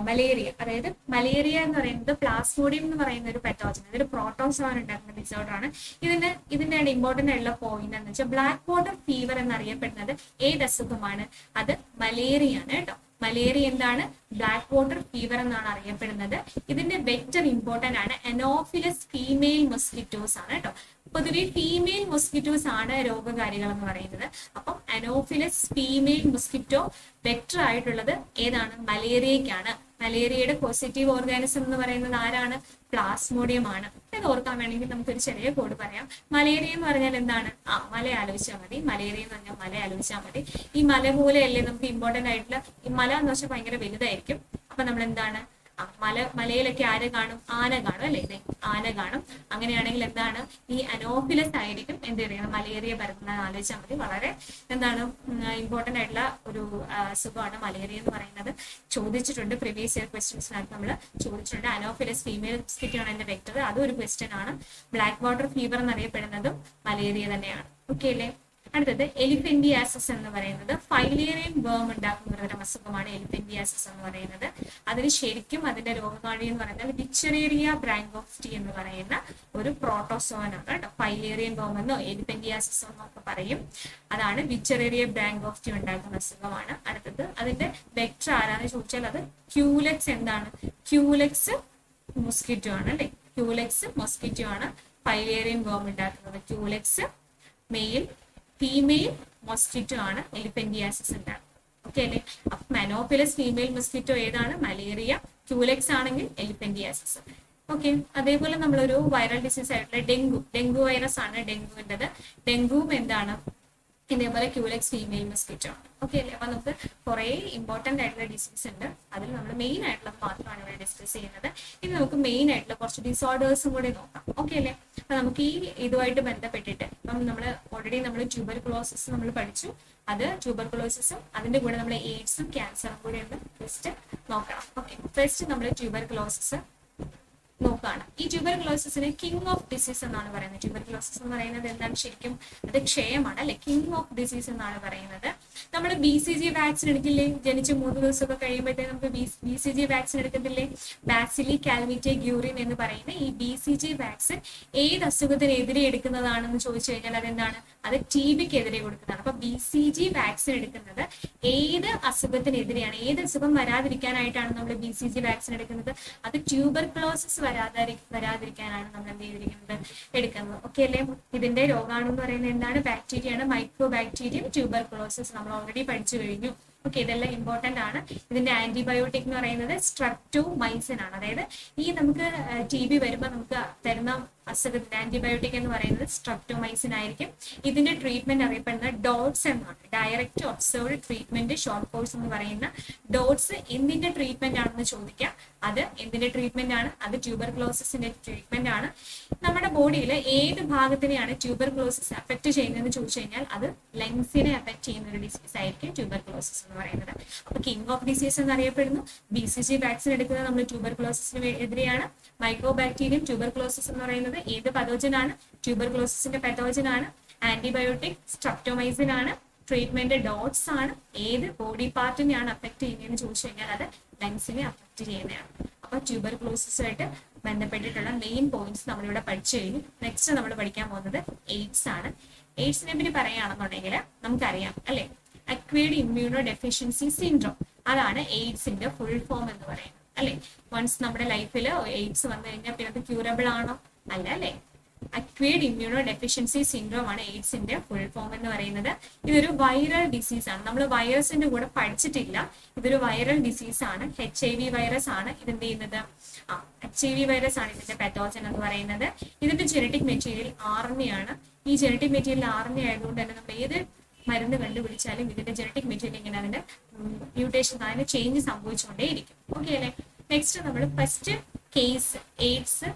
മലേറിയ. അതായത് മലേറിയ എന്ന് പറയുന്നത് പ്ലാസ്മോഡിയം എന്ന് പറയുന്ന ഒരു പത്തോജൻ, അതൊരു പ്രോട്ടോസോവൻ ഉണ്ടാക്കുന്ന ഡിസോർഡർ ആണ്. ഇതിന്റെ ഇമ്പോർട്ടന്റ് ആയിട്ടുള്ള പോയിന്റ് എന്ന് വെച്ചാൽ ബ്ലാക്ക് വാട്ടർ ഫീവർ എന്നറിയപ്പെടുന്നത് ഏത് അസുഖമാണ്? അത് മലേറിയ ആണ് കേട്ടോ. മലേറിയ എന്താണ്? ബ്ലാക്ക് വാട്ടർ ഫീവർ എന്നാണ് അറിയപ്പെടുന്നത്. ഇതിന്റെ വെക്ടർ ഇമ്പോർട്ടന്റ് ആണ്. അനോഫിലസ് ഫീമെയിൽ മൊസ്കിറ്റോസ് ആണ് കേട്ടോ. പൊതുവെ ഫീമെയിൽ മൊസ്കിറ്റോസ് ആണ് രോഗകാരികൾ എന്ന് പറയുന്നത്. അപ്പം അനോഫിലസ് ഫീമെയിൽ മൊസ്കിറ്റോ വെക്ടർ ആയിട്ടുള്ളത് ഏതാണ്? മലേറിയക്കാണ്. മലേറിയയുടെ പോസിറ്റീവ് ഓർഗാനിസം എന്ന് പറയുന്നത് ആരാണ്? പ്ലാസ്മോഡിയം ആണ്. ഇത് ഓർക്കാൻ വേണമെങ്കിൽ നമുക്കൊരു ചെറിയ കോഡ് പറയാം. മലേറിയ എന്ന് പറഞ്ഞാൽ എന്താണ്? മല ആലോചിച്ചാൽ മതി. മലേറിയ എന്ന് പറഞ്ഞാൽ മല ആലോചിച്ചാൽ മതി. ഈ മല പോലെയല്ലേ നമുക്ക് ഇമ്പോർട്ടന്റ് ആയിട്ടുള്ള ഈ മല എന്ന് വെച്ചാൽ ഭയങ്കര വലുതായിരിക്കും. അപ്പൊ നമ്മൾ എന്താണ്? മലയിലൊക്കെ ആര് കാണും? ആന കാണും അല്ലെ? ഇതേ ആന കാണും. അങ്ങനെയാണെങ്കിൽ എന്താണ്? ഈ അനോഫിലസ് ആയിരിക്കും എന്ത് പറയുന്നത്? മലേറിയ പരത്തുന്ന ആലോചിച്ചാൽ മതി. വളരെ എന്താണ് ഇമ്പോർട്ടന്റ് ആയിട്ടുള്ള ഒരു അസുഖമാണ് മലേറിയ എന്ന് പറയുന്നത്. ചോദിച്ചിട്ടുണ്ട് പ്രീവിയസ് ഇയർ ക്വസ്റ്റ്യൻസിനകത്ത് നമ്മൾ ചോദിച്ചിട്ടുണ്ട്. അനോഫിലസ് ഫീമെയിൽ മൊസ്കിറ്റോ ആണ് എന്റെ വെക്ടർ, അതും ഒരു ക്വസ്റ്റ്യൻ ആണ്. ബ്ലാക്ക് വാട്ടർ ഫീവർ എന്നറിയപ്പെടുന്നതും മലേറിയ തന്നെയാണ്. ഓക്കെ അല്ലേ? അടുത്തത് എലിഫന്റിയാസിസ് എന്ന് പറയുന്നത് ഫൈലേറിയൻ വേം ഉണ്ടാക്കുന്ന ഒരു അസുഖമാണ് എലിഫന്റിയാസിസ് എന്ന് പറയുന്നത്. അതിന് ശരിക്കും അതിന്റെ രോഗകാരി എന്ന് പറയുന്നത് വിച്ചറേറിയ ബ്രാങ്കോഫ്റ്റി എന്ന് പറയുന്ന ഒരു പ്രോട്ടോസോവൻ ആണ് കേട്ടോ. ഫൈലേറിയൻ വേം എന്നോ എലിഫന്റിയാസിസ് എന്നോ ഒക്കെ പറയും. അതാണ് വിച്ചറേറിയ ബ്രാങ്കോഫ്റ്റി ഉണ്ടാക്കുന്ന അസുഖമാണ്. അടുത്തത് അതിന്റെ വെക്ടർ ആരാന്ന് ചോദിച്ചാൽ അത് ക്യൂലെക്സ് എന്താണ്? ക്യൂലെക്സ് മൊസ്കിറ്റോ ആണ് അല്ലെ? ക്യൂലെക്സ് മൊസ്കിറ്റോ ആണ് ഫൈലേറിയൻ വേം ഉണ്ടാക്കുന്നത്. ക്യൂലെക്സ് മെയിൽ, ഫീമെയിൽ മൊസ്കിറ്റോ ആണ് എലിഫന്റിയാസിസ് ഉണ്ടാകുന്നത്. ഓക്കെ അല്ലേ? അപ്പൊ അനോഫിലസ് ഫീമെയിൽ മൊസ്കിറ്റോ ഏതാണ്? മലേറിയ. ക്യൂലെക്സ് ആണെങ്കിൽ എലിഫന്റിയാസിസ്. ഓക്കെ. അതേപോലെ നമ്മളൊരു വൈറൽ ഡിസീസ് ആയിട്ടുള്ള ഡെങ്കു വൈറസ് ആണ് ഡെങ്കുവിൻ്റെത്. ഡെങ്കുവും എന്താണ്? ഇതേപോലെ ക്യൂലെക്സ് ഫീമെയിൽ മൊസ്കിറ്റോ ആണ്. ഓക്കെ അല്ലേ? അപ്പൊ നമുക്ക് കുറെ ഇമ്പോർട്ടന്റ് ആയിട്ടുള്ള ഡിസീസ് ഉണ്ട്. അതിൽ നമ്മൾ മെയിൻ ആയിട്ടുള്ള മാത്രമാണ് ഇവിടെ ഡിസ്കസ് ചെയ്യുന്നത്. ഇനി നമുക്ക് മെയിൻ ആയിട്ടുള്ള കുറച്ച് ഡിസോർഡേഴ്സും കൂടി നോക്കാം. ഓക്കെ അല്ലേ? അപ്പൊ നമുക്ക് ഈ ഇതുമായിട്ട് ബന്ധപ്പെട്ടിട്ട് ഇപ്പം നമ്മൾ ഓൾറെഡി നമ്മൾ ട്യൂബർകുലോസിസ് നമ്മൾ പഠിച്ചു. അത് ട്യൂബർകുലോസിസും അതിന്റെ കൂടെ നമ്മൾ എയ്ഡ്സും ക്യാൻസറും കൂടെ ഒന്ന് ഫസ്റ്റ് നോക്കണം. ഓക്കെ. ഫസ്റ്റ് നമ്മൾ ട്യൂബർകുലോസിസ് നോക്കുകയാണ്. ഈ ട്യൂബർകുലോസിസിന് കിങ് ഓഫ് ഡിസീസ് എന്നാണ് പറയുന്നത്. ട്യൂബർകുലോസിസ് എന്ന് പറയുന്നത് എന്താണ്? ശരിക്കും അത് ക്ഷയമാണ് അല്ലെ? കിങ് ഓഫ് ഡിസീസ് എന്നാണ് പറയുന്നത്. നമ്മൾ BCG വാക്സിൻ എടുക്കില്ലേ? ജനിച്ച് 3 ദിവസമൊക്കെ കഴിയുമ്പോഴത്തേക്ക് നമുക്ക് BCG വാക്സിൻ എടുക്കത്തില്ലേ? ബാസിലി കാൽമിറ്റെ ഗ്യൂറിൻ എന്ന് പറയുന്ന ഈ BCG വാക്സിൻ ഏത് അസുഖത്തിനെതിരെ എടുക്കുന്നതാണെന്ന് ചോദിച്ചു കഴിഞ്ഞാൽ അതെന്താണ്? അത് TB-ക്കെതിരെ കൊടുക്കുന്നതാണ്. അപ്പൊ BCG വാക്സിൻ എടുക്കുന്നത് ഏത് അസുഖത്തിനെതിരെയാണ്? ഏത് അസുഖം വരാതിരിക്കാനായിട്ടാണ് നമ്മൾ BCG വാക്സിൻ എടുക്കുന്നത്? അത് ട്യൂബർക്ലോസിസ് വരാതിരിക്കാനാണ് നമ്മൾ എന്ത് ചെയ്തിരിക്കുന്നത്? എടുക്കുന്നത്. ഓക്കെ അല്ലേ? ഇതിന്റെ രോഗാണു എന്ന് പറയുന്നത് എന്താണ്? ബാക്ടീരിയ ആണ്. മൈക്രോ ബാക്ടീരിയം ട്യൂബർക്ലോസിസ് നമ്മൾ ഓൾറെഡി പഠിച്ചു കഴിഞ്ഞു. ഓക്കെ, ഇതെല്ലാം ഇമ്പോർട്ടന്റ് ആണ്. ഇതിന്റെ ആന്റിബയോട്ടിക് എന്ന് പറയുന്നത് സ്ട്രെപ്റ്റോമൈസിൻ ആണ്. അതായത് ഈ നമുക്ക് TB വരുമ്പോൾ നമുക്ക് തരുന്ന അസുഖത്തിന്റെ ആന്റിബയോട്ടിക് എന്ന് പറയുന്നത് സ്ട്രെപ്റ്റോമൈസിൻ ആയിരിക്കും. ഇതിന്റെ ട്രീറ്റ്മെന്റ് അറിയപ്പെടുന്നത് ഡോട്ട്സ് എന്നാണ്. Direct observed treatment short course എന്ന് പറയുന്ന ഡോട്ട്സ് എന്തിന്റെ ട്രീറ്റ്മെന്റ് ആണെന്ന് ചോദിക്കാം. അത് എന്തിന്റെ ട്രീറ്റ്മെന്റ് ആണ്? അത് ട്യൂബർക്ലോസിന്റെ ട്രീറ്റ്മെന്റ് ആണ്. നമ്മുടെ ബോഡിയിൽ ഏത് ഭാഗത്തിനെയാണ് ട്യൂബർക്ലോസിസ് അഫക്ട് ചെയ്യുന്നതെന്ന് ചോദിച്ചു കഴിഞ്ഞാൽ അത് ലങ്സിനെ അഫക്ട് ചെയ്യുന്ന ഒരു ഡിസീസ് ആയിരിക്കും ട്യൂബർക്ലോസിസ് എന്ന് പറയുന്നത്. അപ്പൊ കിങ് ഓഫ് ഡിസീസ് എന്നറിയപ്പെടുന്നു. BCG വാക്സിൻ എടുക്കുന്നത് നമ്മൾ ട്യൂബർക്ലോസിന് എതിരെയാണ്. മൈക്രോ ബാക്ടീരിയം ട്യൂബർക്ലോസിസ് എന്ന് പറയുന്നത് ഏത് പതോജൻ ആണ്? ട്യൂബർക്ലോസിന്റെ പതോജൻ ആണ്. ആന്റിബയോട്ടിക് സ്ട്രെപ്റ്റോമൈസിൻ ആണ്. ട്രീറ്റ്മെന്റ് ഡോട്ട്സ് ആണ്. ഏത് ബോഡി പാർട്ടിനെയാണ് അഫക്ട് ചെയ്യുന്നതെന്ന് ചോദിച്ചു കഴിഞ്ഞാൽ അത് ലങ്സിനെ അഫക്ട് ചെയ്യുന്നതാണ്. അപ്പൊ ട്യൂബർക്ലോസിസുമായിട്ട് ബന്ധപ്പെട്ടിട്ടുള്ള മെയിൻ പോയിന്റ്സ് നമ്മളിവിടെ പഠിച്ചു കഴിഞ്ഞു. നെക്സ്റ്റ് നമ്മൾ പഠിക്കാൻ പോകുന്നത് എയ്ഡ്സ് ആണ്. എയ്ഡ്സിനെ പറ്റി പറയുകയാണെന്നുണ്ടെങ്കിൽ നമുക്കറിയാം അല്ലെ, അക്വയർഡ് ഇമ്മ്യൂണോ ഡെഫിഷ്യൻസി സിൻഡ്രോം. അതാണ് എയ്ഡ്സിന്റെ ഫുൾ ഫോം എന്ന് പറയുന്നത് അല്ലെ. വൺസ് നമ്മുടെ ലൈഫിൽ എയ്ഡ്സ് വന്നു കഴിഞ്ഞാൽ പിന്നെ അത് ക്യൂറബിൾ ആണോ? അല്ല അല്ലെ. അക്വയർഡ് ഇമ്മ്യൂണോ ഡെഫിഷ്യൻസി സിൻഡ്രോം ആണ് എയ്ഡ്സിന്റെ ഫുൾ ഫോം എന്ന് പറയുന്നത്. ഇതൊരു വൈറൽ ഡിസീസ് ആണ്. നമ്മൾ വൈറസിന്റെ കൂടെ പഠിച്ചിട്ടില്ല. ഇതൊരു വൈറൽ ഡിസീസ് ആണ്. HIV വൈറസ് ആണ് ഇതെന്ത് ചെയ്യുന്നത്? HIV വൈറസ് ആണ് ഇതിന്റെ പതോജൻ എന്ന് പറയുന്നത്. ഇതിന്റെ ജെനറ്റിക് മെറ്റീരിയൽ RNA ആണ്. ഈ ജെനറ്റിക് മെറ്റീരിയൽ RNA ആയതുകൊണ്ട് തന്നെ നമ്മൾ ഏത് മരുന്ന് കണ്ടുപിടിച്ചാലും ഇതിന്റെ ജെനറ്റിക് മെറ്റീരിയൽ ഇങ്ങനെ അതിന്റെ മ്യൂട്ടേഷൻ, അതിന് ചേഞ്ച് സംഭവിച്ചുകൊണ്ടേയിരിക്കും. ഓക്കെ അല്ലെ. നെക്സ്റ്റ് നമ്മൾ ഫസ്റ്റ് കേസ് എയ്ഡ്സ്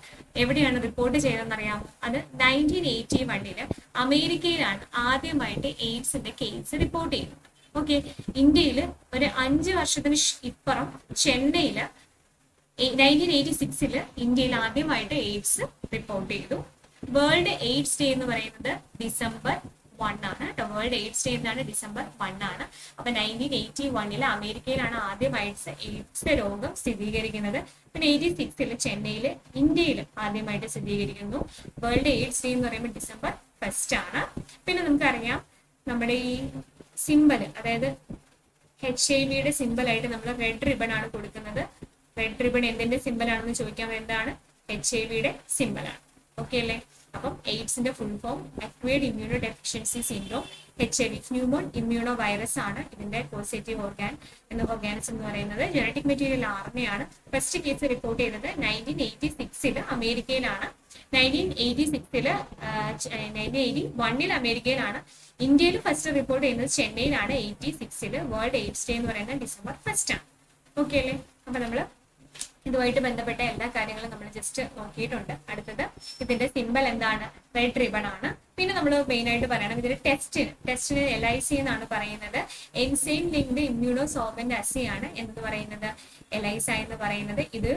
എവിടെയാണ് റിപ്പോർട്ട് ചെയ്തതെന്ന് അറിയാമോ? അത് 1981 അമേരിക്കയിലാണ് ആദ്യമായിട്ട് എയ്ഡ്സിന്റെ കേസ് റിപ്പോർട്ട് ചെയ്യുന്നത്. ഓക്കെ, ഇന്ത്യയിൽ ഒരു 5 വർഷത്തിന് ഇപ്പുറം ചെന്നൈയില് 1986 ഇന്ത്യയിൽ ആദ്യമായിട്ട് എയ്ഡ്സ് റിപ്പോർട്ട് ചെയ്തു. വേൾഡ് എയ്ഡ്സ് ഡേ എന്ന് പറയുന്നത് December 1 ആണ് കേട്ടോ. വേൾഡ് എയ്ഡ്സ് ഡേ എന്നാണ് December 1 ആണ്. അപ്പൊ 1981 അമേരിക്കയിലാണ് ആദ്യമായിട്ട് എയ്ഡ്സ് രോഗം സ്ഥിരീകരിക്കുന്നത്. പിന്നെ 86 ചെന്നൈയില്, ഇന്ത്യയിൽ ആദ്യമായിട്ട് സ്ഥിരീകരിക്കുന്നു. വേൾഡ് എയ്ഡ്സ് ഡേ എന്ന് പറയുമ്പോൾ December 1 ആണ്. പിന്നെ നമുക്കറിയാം നമ്മുടെ ഈ സിമ്പൽ, അതായത് HIV-യുടെ സിമ്പൽ ആയിട്ട് നമ്മൾ റെഡ് റിബൺ ആണ് കൊടുക്കുന്നത്. റെഡ് റിബൺ എന്തിന്റെ സിമ്പൽ ആണെന്ന് ചോദിക്കാൻ, എന്താണ്? HIV-യുടെ സിമ്പൽ ആണ്. ഓക്കെ അല്ലേ. അപ്പം എയ്ഡ്സിന്റെ full form acquired immuno deficiency syndrome. HIV human immuno virus ആണ് ഇതിന്റെ പോസിറ്റീവ് ഓർഗാനിസം എന്ന് പറയുന്നത്. ജെനറ്റിക് മെറ്റീരിയൽ RNA ആണ്. ഫസ്റ്റ് കേസ് റിപ്പോർട്ട് ചെയ്തത് 1986 അമേരിക്കയിലാണ്. 1981 അമേരിക്കയിലാണ്. ഇന്ത്യയിൽ ഫസ്റ്റ് റിപ്പോർട്ട് ചെയ്യുന്നത് ചെന്നൈയിലാണ് 86. വേൾഡ് എയ്ഡ്സ് ഡേ എന്ന് പറയുന്നത് December 1 ആണ്. ഓക്കെ അല്ലേ. അപ്പൊ നമ്മള് ഇതുമായിട്ട് ബന്ധപ്പെട്ട എല്ലാ കാര്യങ്ങളും നമ്മൾ ജസ്റ്റ് നോക്കിയിട്ടുണ്ട്. അടുത്തത് ഇതിന്റെ സിമ്പൽ എന്താണ്? റെഡ് റിബൺ ആണ്. പിന്നെ നമ്മൾ മെയിൻ ആയിട്ട് പറയണം ഇതിന്റെ ടെസ്റ്റിന് LIC എന്നാണ് പറയുന്നത്. എൻസൈം ലിങ്ക്ഡ് ഇമ്മ്യൂണോ സോർബന്റ് അസി ആണ് എന്ന് പറയുന്നത്. LIC എന്ന് പറയുന്നത് ഇത്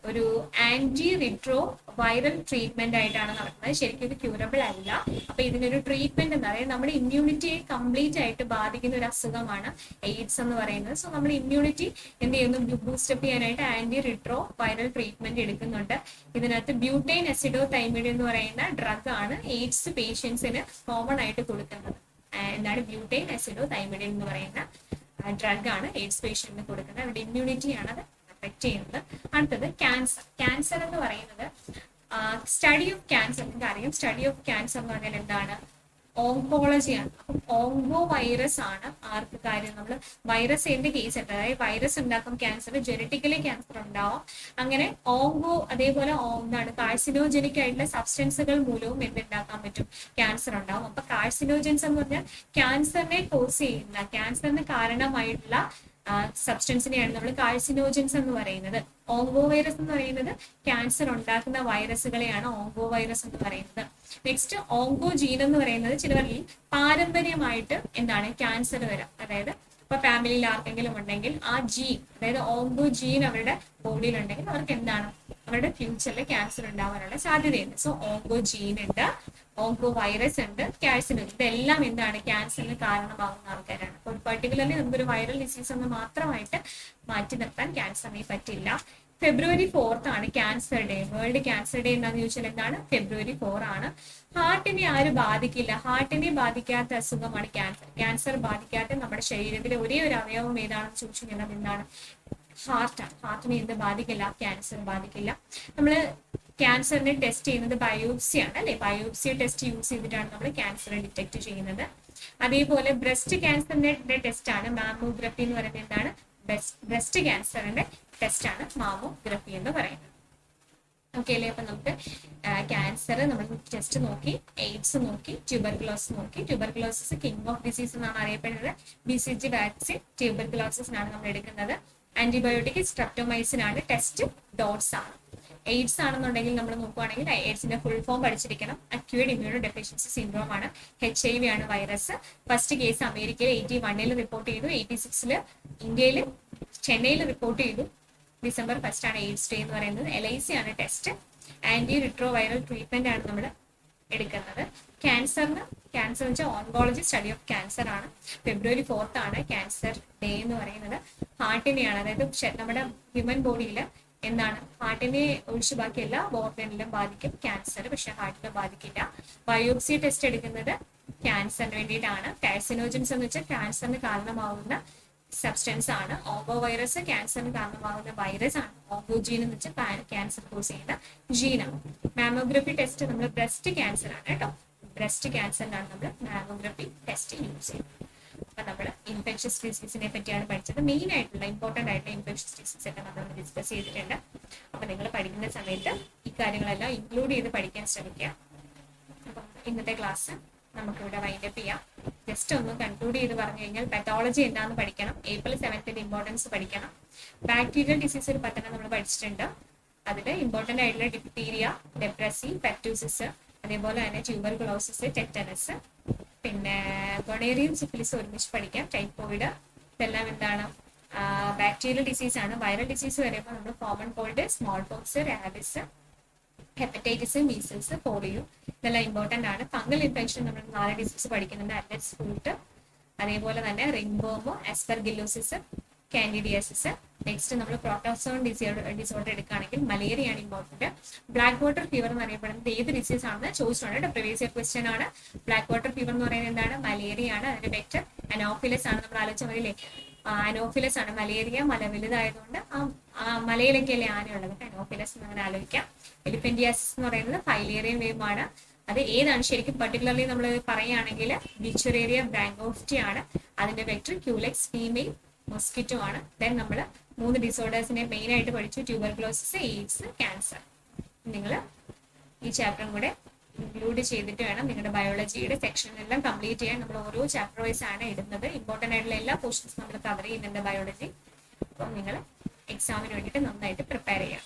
ഒരു ആന്റി റിട്രോ വൈറൽ ട്രീറ്റ്മെന്റ് ആയിട്ടാണ് നടക്കുന്നത്. ശരിക്കും ഇത് ക്യൂറബിൾ അല്ല. അപ്പൊ ഇതിനൊരു ട്രീറ്റ്മെന്റ് എന്താ പറയുക, നമ്മുടെ ഇമ്മ്യൂണിറ്റിയെ കംപ്ലീറ്റ് ആയിട്ട് ബാധിക്കുന്ന ഒരു അസുഖമാണ് എയ്ഡ്സ് എന്ന് പറയുന്നത്. സോ നമ്മുടെ ഇമ്മ്യൂണിറ്റി എന്ത് ചെയ്യുന്നു? ബൂസ്റ്റപ്പ് ചെയ്യാനായിട്ട് ആന്റി റിട്രോ വൈറൽ ട്രീറ്റ്മെന്റ് എടുക്കുന്നുണ്ട്. ഇതിനകത്ത് ബ്യൂട്ടൈൻ അസിഡോതൈമിഡ് എന്ന് പറയുന്ന ഡ്രഗ് ആണ് എയ്ഡ്സ് പേഷ്യൻസിന് കോമൺ ആയിട്ട് കൊടുക്കുന്നത്. എന്താണ്? ബ്യൂട്ടൈൻ അസിഡോതൈമിഡ് എന്ന് പറയുന്ന ഡ്രഗ് ആണ് എയ്ഡ്സ് പേഷ്യന്റിന് കൊടുക്കുന്നത്. അവരുടെ ഇമ്മ്യൂണിറ്റിയാണ് അത് അഫക്ട് ചെയ്യുന്നത്. അടുത്തത് ക്യാൻസർ എന്ന് പറയുന്നത് സ്റ്റഡി ഓഫ് ക്യാൻസർ. നിങ്ങൾക്ക് അറിയാം സ്റ്റഡി ഓഫ് ക്യാൻസർ എന്ന് പറഞ്ഞാൽ എന്താണ്? ഓങ്കോളജിയാണ്. അപ്പം ഓങ്കോ വൈറസ് ആണ് ആർക്ക് കാര്യം. നമ്മൾ വൈറസിന്റെ കേസ് ഉണ്ട്. അതായത് വൈറസ് ഉണ്ടാക്കും ക്യാൻസർ, ജെനറ്റിക്കലി ക്യാൻസർ ഉണ്ടാവും. അങ്ങനെ ഓങ്കോ, അതേപോലെ എന്താണ് കാർസിനോജനിക് ആയിട്ടുള്ള സബ്സ്റ്റൻസുകൾ മൂലവും എന്തുണ്ടാക്കാൻ പറ്റും? ക്യാൻസർ ഉണ്ടാവും. അപ്പൊ കാർസിനോജൻസ് എന്ന് പറഞ്ഞാൽ ക്യാൻസറിനെ കോസ് ചെയ്യുന്ന, ക്യാൻസറിന് കാരണമായിട്ടുള്ള സബ്സ്റ്റൻസിനെയാണ് നമ്മൾ കാർസിനോജൻസ് എന്ന് പറയുന്നത്. ഓങ്കോ വൈറസ് എന്ന് പറയുന്നത് ക്യാൻസർ ഉണ്ടാക്കുന്ന വൈറസുകളെയാണ് ഓങ്കോ വൈറസ് എന്ന് പറയുന്നത്. നെക്സ്റ്റ് ഓങ്കോ ജീൻ എന്ന് പറയുന്നത് ചിലവരിൽ പാരമ്പര്യമായിട്ട് എന്താണ് ക്യാൻസർ വരാം. അതായത് ഇപ്പൊ ഫാമിലിയിൽ ആർക്കെങ്കിലും ഉണ്ടെങ്കിൽ ആ ജീൻ, അതായത് ഓങ്കോ ജീൻ അവരുടെ ബോഡിയിൽ ഉണ്ടെങ്കിൽ അവർക്ക് എന്താണ് അവരുടെ ഫ്യൂച്ചറിൽ ക്യാൻസർ ഉണ്ടാവാനുള്ള സാധ്യതയുണ്ട്. സോ ഓങ്കോ ജീൻ ഉണ്ട്, ഓങ്കോ വൈറസ് ഉണ്ട്, കാർസിനോജൻ. ഇതെല്ലാം എന്താണ് ക്യാൻസറിന് കാരണമാകുന്ന ആൾക്കാരാണ്. അപ്പോൾ പെർട്ടിക്കുലർലി നമുക്കൊരു വൈറൽ ഡിസീസ് എന്ന് മാത്രമായിട്ട് മാറ്റി നിർത്താൻ ക്യാൻസറിനെ പറ്റില്ല. February 4th ആണ് cancer day. World cancer day എന്താണെന്ന് ചോദിച്ചാൽ എന്താണ്? February 4 ആണ്. ഹാർട്ടിനെ ആരും ബാധിക്കില്ല. ഹാർട്ടിനെ ബാധിക്കാത്ത അസുഖമാണ് ക്യാൻസർ. ക്യാൻസർ ബാധിക്കാത്ത നമ്മുടെ ശരീരത്തിലെ ഒരേ ഒരു അവയവം ഏതാണെന്ന് ചോദിച്ചു കഴിഞ്ഞാൽ എന്താണ്? ഹാർട്ടാണ്. ഹാർട്ടിനെ എന്ത് ബാധിക്കില്ല? ക്യാൻസർ ബാധിക്കില്ല. നമ്മള് ക്യാൻസറിനെ ടെസ്റ്റ് ചെയ്യുന്നത് ബയോപ്സി ആണ് അല്ലെ? ബയോപ്സി ടെസ്റ്റ് യൂസ് ചെയ്തിട്ടാണ് നമ്മൾ ക്യാൻസർ ഡിറ്റക്ട് ചെയ്യുന്നത്. അതേപോലെ ബ്രസ്റ്റ് ക്യാൻസറിന്റെ ടെസ്റ്റ് ആണ് മാമോഗ്രഫി എന്ന് പറയുന്നത്. എന്താണ്? ബ്രസ്റ്റ് ക്യാൻസറിന്റെ ടെസ്റ്റ് ആണ് മാമോഗ്രഫി എന്ന് പറയുന്നത്. ഓക്കെ അല്ലേ? അപ്പൊ നമുക്ക് ക്യാൻസർ നമ്മൾ ടെസ്റ്റ് നോക്കി, എയ്ഡ്സ് നോക്കി, ട്യൂബർകുലോസിസ് നോക്കി. ട്യൂബർകുലോസിസ് കിങ് ഓഫ് ഡിസീസ് എന്നാണ് അറിയപ്പെടുന്നത്. BCG വാക്സിൻ ട്യൂബർകുലോസിസിനാണ് നമ്മൾ എടുക്കുന്നത്. ആന്റിബയോട്ടിക് സ്ട്രെപ്റ്റോമൈസിൻ ആണ്. ടെസ്റ്റ് ഡോട്ട്സ് ആണ്. എയ്ഡ്സ് ആണെന്നുണ്ടെങ്കിൽ നമ്മൾ നോക്കുവാണെങ്കിൽ എയ്ഡ്സിന്റെ ഫുൾ ഫോം പഠിച്ചിരിക്കണം. അക്യൂട്ട് ഇമ്മ്യൂണോ ഡെഫിഷ്യൻസി സിൻഡ്രോം ആണ്. HIV ആണ് വൈറസ്. ഫസ്റ്റ് കേസ് അമേരിക്കയിൽ 81 റിപ്പോർട്ട് ചെയ്തു. 86 ഇന്ത്യയിൽ ചെന്നൈയിൽ റിപ്പോർട്ട് ചെയ്തു. December 1 ആണ് എയ്ഡ്സ് ഡേ എന്ന് പറയുന്നത്. LIC ആണ് ടെസ്റ്റ്. ആന്റി റിട്രോവൈറൽ ട്രീറ്റ്മെന്റ് ആണ് നമ്മൾ എടുക്കുന്നത്. ക്യാൻസർ എന്ന് വെച്ചാൽ ഓങ്കോളജി സ്റ്റഡി ഓഫ് ക്യാൻസർ ആണ്. February 4th ആണ് ക്യാൻസർ ഡേ എന്ന് പറയുന്നത്. ഹാർട്ടിനെയാണ്, അതായത് നമ്മുടെ ഹ്യൂമൻ ബോഡിയിൽ എന്താണ് ഹാർട്ടിനെ ഒഴിച്ചു ബാക്കി എല്ലാ ഓർഗനിലും ബാധിക്കും ക്യാൻസർ, പക്ഷെ ഹാർട്ടിനെ ബാധിക്കില്ല. ബയോപ്സി ടെസ്റ്റ് എടുക്കുന്നത് ക്യാൻസറിന് വേണ്ടിയിട്ടാണ്. കാർസിനോജൻസ് എന്ന് വെച്ചാൽ ക്യാൻസറിന് കാരണമാവുന്ന സബ്സ്റ്റൻസ് ആണ്. ഓങ്കോ വൈറസ് ക്യാൻസറിന് കാരണമാകുന്ന വൈറസ് ആണ്. ഓങ്കോജീൻ എന്ന് വെച്ചാൽ ക്യാൻസർ കോസ് ചെയ്യുന്ന ജീനാണ്. മാമോഗ്രഫി ടെസ്റ്റ് നമ്മൾ ബ്രസ്റ്റ് ക്യാൻസർ ആണ് കേട്ടോ. ബ്രസ്റ്റ് ക്യാൻസറിനാണ് നമ്മൾ മാമോഗ്രഫി ടെസ്റ്റ് യൂസ് ചെയ്യുന്നത്. അപ്പൊ നമ്മൾ ഇൻഫെക്ഷ്യസ് ഡിസീസിനെ പറ്റിയാണ് പഠിച്ചത്. മെയിൻ ആയിട്ടുള്ള ഇമ്പോർട്ടന്റ് ആയിട്ടുള്ള ഇൻഫെക്ഷ്യസ് ഡിസീസ് ഒക്കെ നമ്മൾ ഡിസ്കസ് ചെയ്തിട്ടുണ്ട്. അപ്പൊ നിങ്ങൾ പഠിക്കുന്ന സമയത്ത് ഈ കാര്യങ്ങളെല്ലാം ഇൻക്ലൂഡ് ചെയ്ത് പഠിക്കാൻ ശ്രമിക്കുക. അപ്പൊ ഇന്നത്തെ ക്ലാസ് നമുക്കിവിടെ വൈൻഡപ്പ് ചെയ്യാം. ജസ്റ്റ് ഒന്ന് കൺക്ലൂഡ് ചെയ്ത് പറഞ്ഞു കഴിഞ്ഞാൽ പെത്തോളജി എന്താണെന്ന് പഠിക്കണം. April 7th ഇമ്പോർട്ടൻസ് പഠിക്കണം. ബാക്ടീരിയൽ ഡിസീസ് ഒരു 10 നമ്മൾ പഠിച്ചിട്ടുണ്ട്. അതിൽ ഇമ്പോർട്ടന്റ് ആയിട്ടുള്ള ഡിഫ്തീരിയ, ലെപ്രസി, പെർറ്റൂസിസ്, അതേപോലെ തന്നെ ട്യൂബർകുലോസിസ്, ടെറ്റനസ്, പിന്നെ ഗൊണേറിയം, സിഫിലിസ് ഒരുമിച്ച് പഠിക്കാം. ടൈഫോയിഡ്, ഇതെല്ലാം എന്താണ്? ബാക്ടീരിയൽ ഡിസീസ് ആണ്. വൈറൽ ഡിസീസ് വരുമ്പോൾ നമ്മൾ common cold, smallpox, rabies, hepatitis, measles, polio, ഇതെല്ലാം ഇമ്പോർട്ടന്റ് ആണ്. ഫംഗൽ ഇൻഫെക്ഷൻ നമ്മൾ 4 ഡിസീസ് പഠിക്കുന്നുണ്ട്. അറ്റ്ലറ്റ്സ് ഫൂട്ട്, അതേപോലെ തന്നെ റിംഗ്ബോമോ, ആസ്പെർഗില്ലോസിസ്, കാൻഡിഡിയാസിസ്. നെക്സ്റ്റ് നമ്മൾ പ്രോട്ടോസോൺ ഡിസോർഡർ എടുക്കുകയാണെങ്കിൽ മലേറിയ ആണ് ഇമ്പോർട്ടന്റ്. ബ്ലാക്ക് വാട്ടർ ഫീവർ എന്ന് അറിയപ്പെടുന്നത് ഏത് ഡിസീസ് ആണെന്ന് ചോദിച്ചിട്ടുണ്ട്. പ്രീവിയസ് ഇയർ ക്വസ്റ്റ്യൻ ആണ്. ബ്ലാക്ക് വാട്ടർ ഫീവർ എന്ന് പറയുന്നത് എന്താണ്? മലേറിയ ആണ്. അതിന്റെ വെക്ടർ അനോഫിലസ് ആണ്. നമ്മൾ ആലോചിച്ച മതിയില്ലേ? അനോഫിലസ് ആണ്. മലേറിയ മല വലുതായതുകൊണ്ട് ആ മലയിലൊക്കെയല്ലേ ആനയുള്ളത്. അനോഫിലസ് എന്ന് അങ്ങനെ ആലോചിക്കാം. എലിഫന്റിയാസിസ് എന്ന് പറയുന്നത് ഫൈലേറിയൻ വേവ് ആണ്. അത് ഏതാണ് ശരിക്കും? പെർട്ടിക്കുലർലി നമ്മൾ പറയുകയാണെങ്കിൽ ബിച്ചുറേറിയ ബ്രാങ്കോഫ്റ്റി ആണ്. അതിന്റെ വെക്ടർ ക്യൂലെക്സ് ഫീമെയിൽ മൊസ്കിറ്റോ ആണ്. ദെൻ നമ്മൾ 3 ഡിസോർഡേഴ്സിനെ മെയിൻ ആയിട്ട് പഠിച്ചു. Tuberculosis, AIDS, cancer. നിങ്ങൾ ഈ ചാപ്റ്ററും കൂടെ ഇൻക്ലൂഡ് ചെയ്തിട്ട് വേണം നിങ്ങളുടെ ബയോളജിയുടെ സെക്ഷനെല്ലാം കംപ്ലീറ്റ് ചെയ്യാൻ. നമ്മൾ ഓരോ ചാപ്റ്റർ വൈസ് ആണ് ഇടുന്നത്. ഇമ്പോർട്ടന്റ് ആയിട്ടുള്ള എല്ലാ പോർഷൻസും നമ്മൾ കവർ ചെയ്യുന്നുണ്ട് ബയോളജി. അപ്പം നിങ്ങൾ എക്സാമിന് വേണ്ടിയിട്ട് നന്നായിട്ട് പ്രിപ്പയർ ചെയ്യാം.